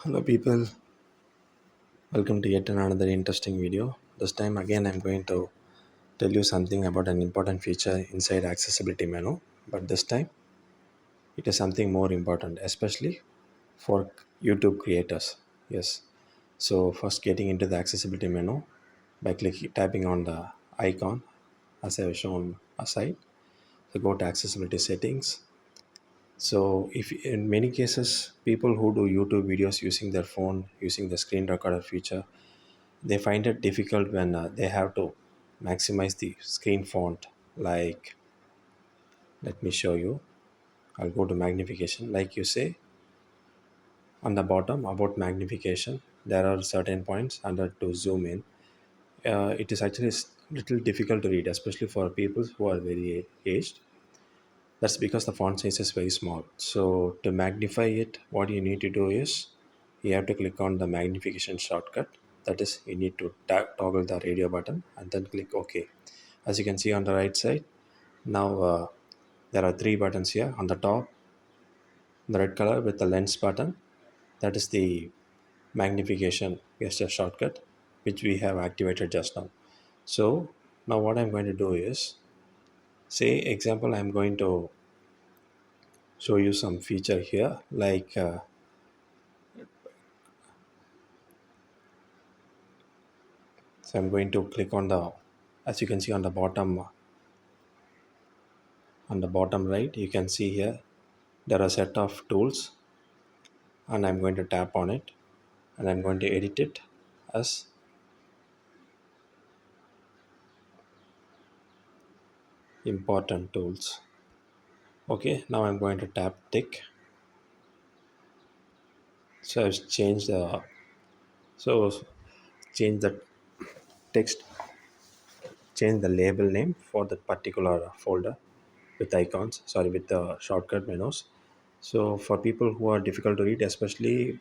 Hello, people. Welcome to yet another interesting video. This time, again, I'm going to tell you something about an important feature inside accessibility menu. But this time, it is something more important, especially for YouTube creators. Yes. So, first, getting into the accessibility menu by tapping on the icon as I have shown aside. So, go to accessibility settings. So, if in many cases, people who do YouTube videos using their phone, using the screen recorder feature, they find it difficult when they have to maximize the screen font. Like, let me show you. I'll go to magnification. Like you say on the bottom about magnification, there are certain points under to zoom in. It is actually little difficult to read, especially for people who are very aged. That's because the font size is very small. So to magnify it, what you need to do is you have to click on the magnification shortcut. That is, you need to toggle the radio button and then click OK. As you can see on the right side, now there are three buttons here. On the top, the red color with the lens button, that is the magnification gesture shortcut, which we have activated just now. So now what I'm going to do is, say example, I'm going to show you some feature here like so I'm going to click on the, as you can see on the bottom right, you can see here there are a set of tools, and I'm going to tap on it, and I'm going to edit it as important tools. Okay, now I'm going to tap tick. So I've changed the, so change the text, change the label name for that particular folder with icons, sorry, with the shortcut menus. So for people who are difficult to read, especially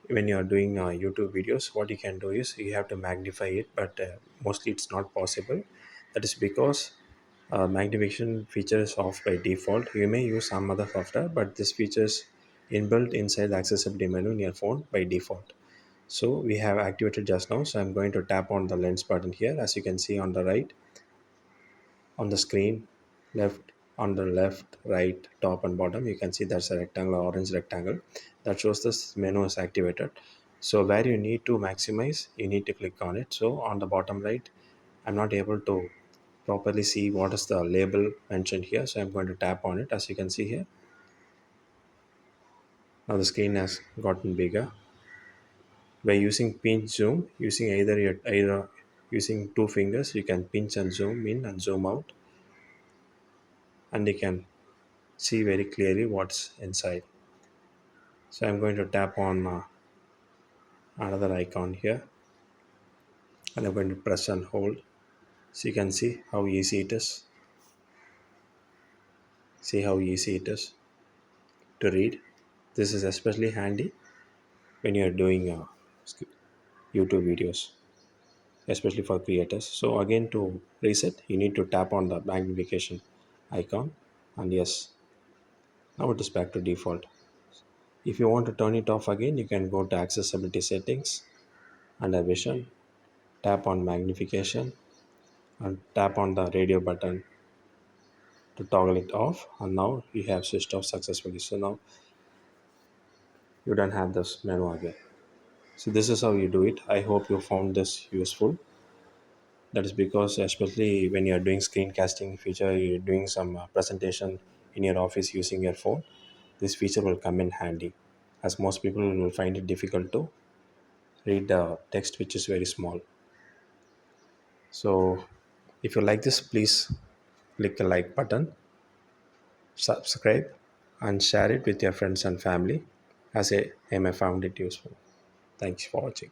when you are doing YouTube videos, what you can do is you have to magnify it, but mostly it's not possible. That is because magnification feature is off by default. You may use some other software, but this feature is inbuilt inside the accessibility menu in your phone by default. So we have activated just now. So I'm going to tap on the lens button here. As you can see on the right, on the screen, left, on the left, right, top and bottom, you can see there's a rectangle, orange rectangle that shows this menu is activated. So where you need to maximize, you need to click on it. So on the bottom right, I'm not able to properly see what is the label mentioned here, so I'm going to tap on it. As you can see here, now the screen has gotten bigger. By using pinch zoom, using either using two fingers, you can pinch and zoom in and zoom out, and you can see very clearly what's inside. So I'm going to tap on another icon here, and I'm going to press and hold. So you can see how easy it is. See how easy it is to read. This is especially handy when you're doing YouTube videos, especially for creators. So again, to reset, you need to tap on the magnification icon, and yes, now it is back to default. If you want to turn it off again, you can go to accessibility settings under vision, tap on magnification, and tap on the radio button to toggle it off, and now you have switched off successfully. So now you don't have this menu again. So this is how you do it. I hope you found this useful. That is because especially when you are doing screencasting feature, you're doing some presentation in your office using your phone, this feature will come in handy, as most people will find it difficult to read the text which is very small. So if you like this, please click the like button, subscribe, and share it with your friends and family, as I may found it useful. Thanks for watching.